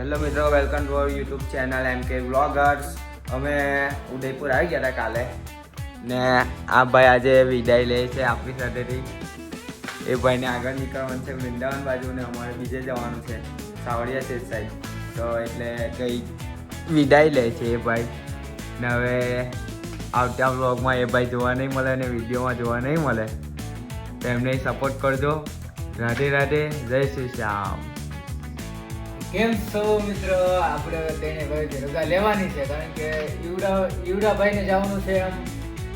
Hello મિત્રો, welcome to our YouTube channel MK વ્લોગર્સ. અમે ઉદયપુર આવી ગયા હતા કાલે ને આ ભાઈ આજે વિદાય લે છે આપણી સાથેથી. એ ભાઈને આગળ નીકળવાનું છે વૃંદાવન બાજુ ને અમારે બીજે જવાનું છે સાવડિયા શેઠ સાઈડ. તો એટલે કંઈ વિદાય લે છે એ ભાઈ ને હવે આવતા વ્લોગમાં એ ભાઈ જોવા નહીં મળે અને વિડીયોમાં જોવા નહીં મળે. તો એમને સપોર્ટ કરજો. રાધે રાધે, જય શ્રી શ્યામ. કેમ છો મિત્રો? આપણે તેને ભાઈ રજા લેવાની છે કારણ કે ઈવડાભાઈને જવાનું છે. આમ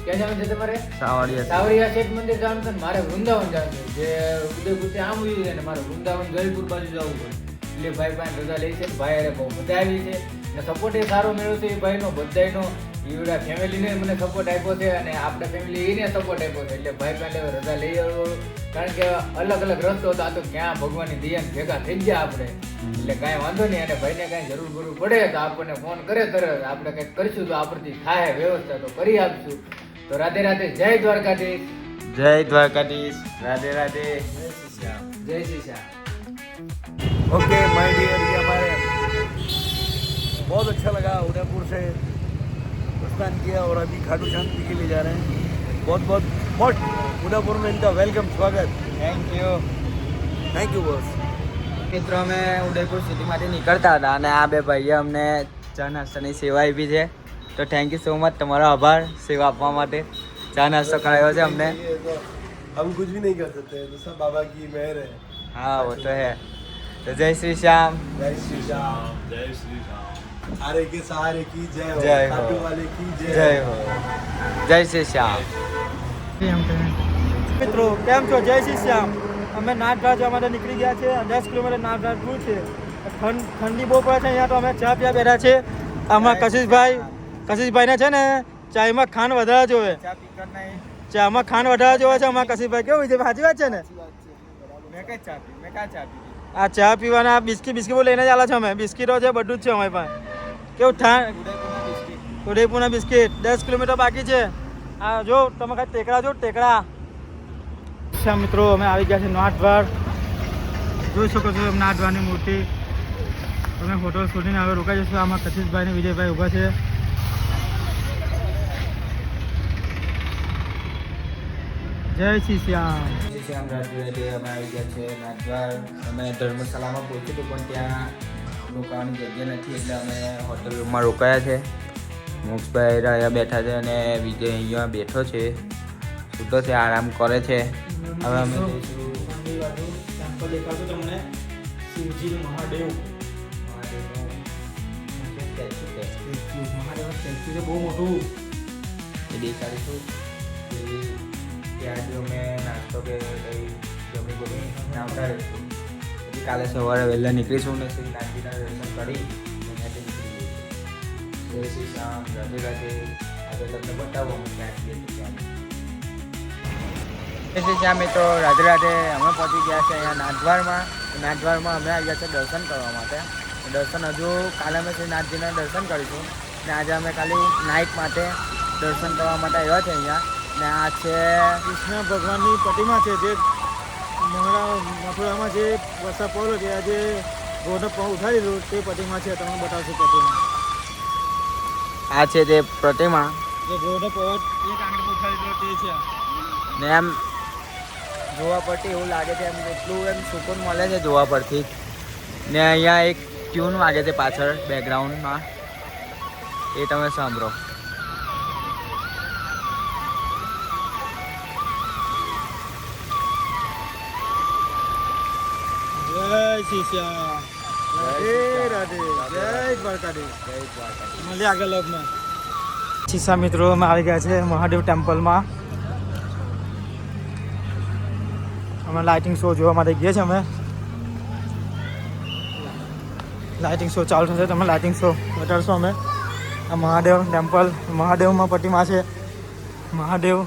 ક્યાં જવાનું છે તમારે? સાવરિયા શેઠ મંદિર જવાનું છે. મારે વૃંદાવન જવાનું છે. જે ઉદયપુરથી આમ ઉયું છે ને મારે વૃંદાવન જયપુર બાજુ જવું પડે. એટલે ભાઈ પાસે રજા લઈ છે. ભાઈ અરે બહુ મજા આવી છે અને સપોર્ટ એ સારો મળ્યો છે. એ ભાઈનો બધાનો ઈવડા ફેમિલીને મને સપોર્ટ આપ્યો છે અને આપણે ફેમિલી એને સપોર્ટ આપ્યો છે. એટલે ભાઈ પાસે રજા લઈ આવ્યો કારણ કે અલગ અલગ રસ્તો હતો. આ તો ક્યાં ભગવાનની દયાને ભેગા થઈ ગયા આપણે. એટલે કાંઈ વાંધો નહીં. અને ભાઈને કાંઈ જરૂર પડે તો આપણને ફોન કરે તરત આપણે કંઈક કરીશું તો આપણથી થાય વ્યવસ્થા તો કરી આપશું. તો રાધે રાધે, જય દ્વારકાધીશ. જય દ્વારકાધીશ. રાધે રાધે, જય શ્રી શ્યામ. જય શ્રી શ્યામ. ओके माय डियर, ये हमारे बहुत अच्छा लगा उदयपुर से प्रस्थान किया और अभी खाटू शांति के लिए जा रहे हैं. बहुत बहुत मोस्ट उदयपुर में इनका वेलकम, स्वागत. Thank you boss. મિત્રો, અમે ઉદયપુર સિટીમાંથી નીકળતા હતા અને આ બે ભાઈએ અમને ચા નાસ્તાની સેવા આપી છે. તો થેન્ક યુ સો મચ, તમારો આભાર સેવા આપવા માટે. ચા નાસ્તો કરાવ્યો છે અમને. हम कुछ भी नहीं कर सकते, तो सब बाबा की मेहर है. હા वो તો હે. તો જય શ્રી શ્યામ. जय श्री श्याम, जय श्री श्याम. हारे के सहारे की जय हो, जय हो. खाटू वाले की જય जय હો. જય શ્રી શ્યામ. મિત્રો કેમ છો? જય શ્રી શ્યામ. અમે નાથદ્વાર જવા માટે નીકળી ગયા છે. 10 કિલોમીટર નાથદ્વાર દૂર છે. ઠંડી બહુ પડે છે અહીંયા, તો અમે ચા પીવા બેઠા છે. આમાં કશિશભાઈને છે ને ચાયમાં ખાંડ વધારે જોવે. ચામાં ખાંડ વધારે જોવે છે અમારા કશિશભાઈ. કેવું છે? સાચી વાત છે ને? આ ચા પીવાના બિસ્કીટ બહુ લઈને જ આલા છે અમે. બિસ્કીટો છે, બધું જ છે અમારી પાસે. કેવું ઉદયપુરના બિસ્કીટ. 10 કિલોમીટર બાકી છે. આ જો તમે ખાલી ટેકરા જો, ટેકરા. મિત્રો અમે આવી ગયા છે નાથદ્વાર. જોઈ શકો છો નાથદ્વારની મૂર્તિ. અમે ફોટો શૂટીને હવે રોકાઈ જઈશું. આમાં કશિશભાઈ ને વિજયભાઈ ઊભા છે. જય શ્રી શ્યામ. જય શ્રી શ્યામ. રાધે રાધે. અમે આવી ગયા છે નાથદ્વાર. અમે ધર્મશાળામાં પહોંચ્યું હતું પણ ત્યાં રોકાવાની જગ્યા નથી એટલે અમે હોટલ રૂમમાં રોકાયા છે. મોક્ષભાઈ અહીંયા બેઠા છે અને વિજય અહીંયા બેઠો છે, સૂતો છે, આરામ કરે છે. હવે અમે જઈશું ટેમ્પલ દેખાડું તમને. શિવજી મહાદેવ. મહાદેવ સ્ટેચ્યુ છે બહુ મોટું. એ દેખાડીશું. ત્યાં જો અમે નાસ્તો કે કંઈ જમી બમી આવતા રહીશું. પછી કાલે સવારે વહેલા નીકળીશું ને શ્રી નાથજીના દર્શન કરી અહીંયાથી નીકળી જઈશું. જય શ્રી શ્યામ. રાધે રાધે. આજે તમને બતાવો અમે ક્યાં છીએ ત્યાં. જય શ્રી શ્યામ મિત્રો, રાધે રાધે. અમે પહોંચી ગયા છે અહીંયા નાથદ્વારમાં. નાથદ્વારમાં અમે આવ્યા છે દર્શન કરવા માટે. દર્શન હજુ કાલે અમે શ્રી નાથજીના દર્શન કરીશું ને આજે અમે ખાલી નાઇટ માટે દર્શન કરવા માટે આવ્યા છે અહીંયા. ને આ છે કૃષ્ણ ભગવાનની પ્રતિમા છે જે મથુરામાં જે વરસાદ પડ્યો છે. આજે રોડ ઉઠાડી દીધું તે પ્રતિમા છે. તમને બતાવશું પ્રતિમા. આ છે તે પ્રતિમા જે રોડ પવન એક આંગળી ઉઠાડી દીધો તે છે. ને એમ જોવા પરથી એવું લાગે છે એમ એટલું એમ સુકૂન મળે છે જોવા પરથી. ને અહીંયા એક ટ્યુન વાગે છે પાછળ બેકગ્રાઉન્ડમાં, એ તમે સાંભળો. જય શ્રી શ્યામ. રાધે રાધે. જય દ્વારકાધીશ. જય દ્વારકા. મળીએ આગળ લગમાં. શીશા મિત્રો અમે આવી ગયા છે મહાદેવ ટેમ્પલમાં. અમે લાઇટિંગ શો જોવા માટે ગયા છે. અમે લાઇટિંગ શો ચાલુ થશે. તમે લાઇટિંગ શો બતાડશો અમે. આ મહાદેવ ટેમ્પલ, મહાદેવમાં પ્રતિમા છે. મહાદેવ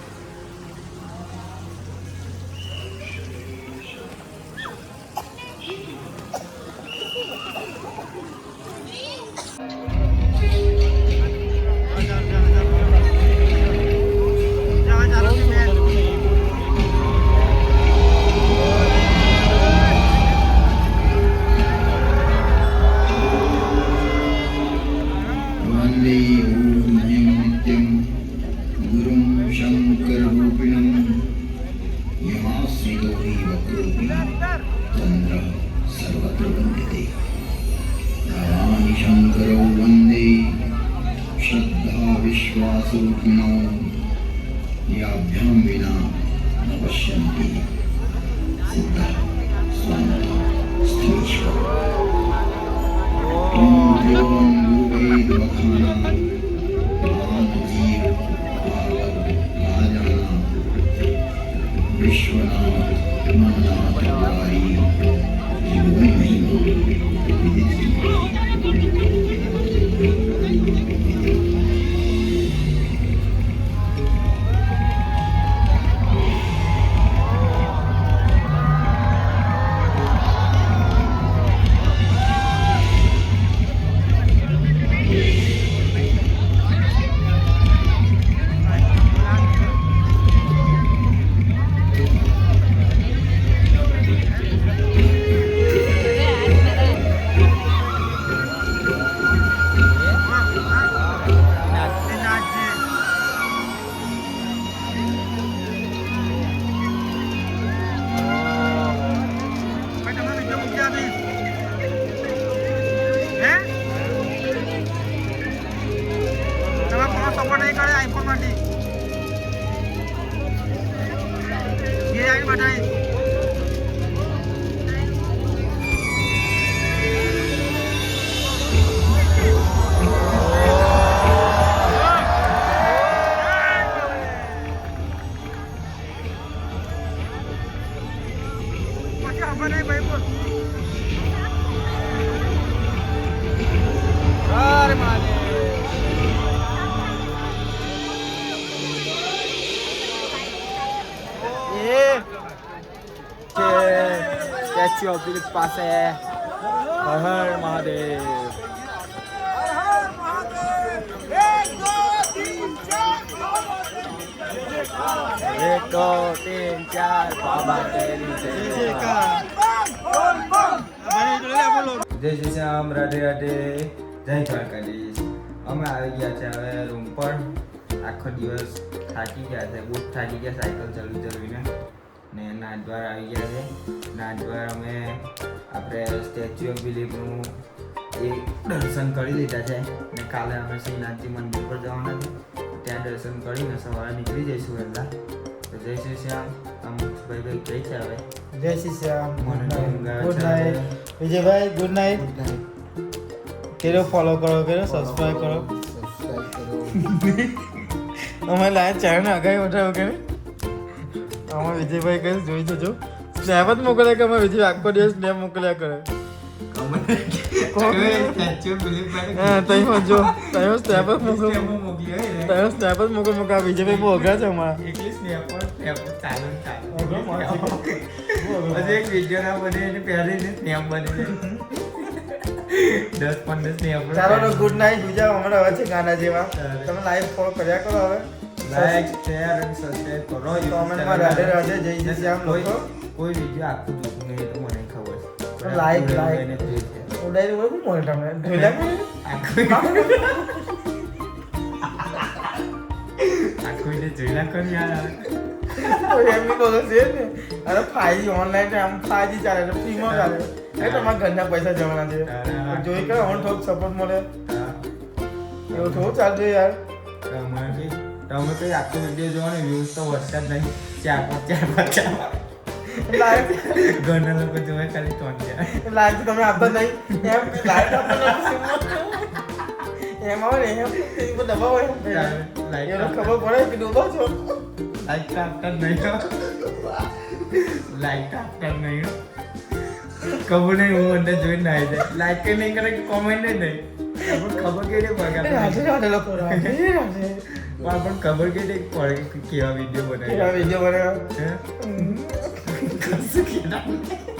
शङ्करौ वन्दे श्रद्धा विश्वासरूपिणौ याभ्यां विना न पश्यन्ति सिद्धः स्वान्तः स्थिरीश्वर ॐ देवं वेदवखानां महानजीव राजानां विश्वनाथ मन्नाथवारी સપોર્ટ નહીં કરે આઈફોન માટે ये आई बताई સ્ટેચ્યુ ઓફ યુનિટી પાસે હર હર મહાદેવ. એક દો તીન ચાર બાબા તેરી જય. જય શ્રી શ્યામ, રાધે રાધે, જય દ્વારકાધીશ. અમે આવી ગયા છે હવે રૂમ પર. આખો દિવસ થાકી ગયા છે, બહુ થાકી ગયા સાયકલ ચલાવીને. ને નાથદ્વાર આવી ગયા છે. નાથદ્વાર અમે આપણે સ્ટેચ્યુ ઓફ બિલીફનું એક દર્શન કરી લીધા છે. ને કાલે અમે શ્રીનાથજી મંદિર પર જવાના છે. ત્યાં દર્શન કરીને સવારે નીકળી જઈશું વહેલા. તો જય શ્રી શ્યામ. અમુકભાઈ કહે છે હવે જય શ્રી શ્યામ. મને good night Vijaybhai. Good night. કેરો ફોલો કરો, કેરો સબસ્ક્રાઇબ કરો. અમે લાઈવ ચેનલ આગળ વધારો કે અમે વિજયભાઈ કહે જોઈ જજો. સ્નેપ જ મોકલે કે અમે વિજય આખો દિવસ સ્નેપ મોકલ્યા કરે. સ્ટેચ્યુ ઓફ બિલીફ હા તઈ જો તઈ સ્નેપ જ મોકલ તઈ સ્નેપ જ મોકલ મોકલ. વિજયભાઈ બહુ અઘરા છે અમારા. એકલી સ્નેપ ચાલુ પછી એક વિડીયો ના બને એને પહેરીને સ્નેપ બની જાય 10-15 સ્નેપ. ચાલો તો ગુડ નાઇટ. બીજા હમણાં હવે છે ગાના જેવા. તમે લાઈવ ફોલો કર્યા કરો હવે. લાઈક શેર અને સબસ્ક્રાઇબ કરો. કોમેન્ટમાં રાધે રાધે જય શ્રી શ્યામ લોકો. કોઈ વિડીયો આખું જોતું નહીં તો મને ખબર છે. લાઈક એને જોઈએ છે. ઉડાઈ બોલ કોણ તમને ઢોલા આખું એને જોઈલા કરી યાર. એમની બોલો છે ને અરે 5G ઓનલાઈન આમ 5G ચાલે છે, ફ્રીમાં ચાલે. એ તમારા ઘરના પૈસા જવાના છે. જોઈ કે અમને થોડુંક સપોર્ટ મળે. એવું થોડું ચાલશે યાર. તમે કઈ આખો વિડીયો જોવો ને વ્યૂઝ તો વધતા જ નહીં. 4-5 લાઈક ઘણા લોકો જોવે ખાલી 3-4. લાઈક તમે આપતા નહીં એમ લાઈક આપતા નથી એમાં હોય ને એમ દબાવો એમ લાઈક એને ખબર પડે કે ડૂબો છો. લાઈક આપતા જ નહીં. લાઈક આપતા જ નહીં. ખબર નહીં હું અંદર જોઈને ના આવી જાય. લાઈક નહીં કરે કોમેન્ટ નહીં. ખબર કેવી પડે રાધે રાધે લોકો રાધે રાધે. પણ ખબર કેવી પડે કે કેવા વિડીયો બનાવે. વિડીયો બનાવ્યો કશું કહેતા નહીં.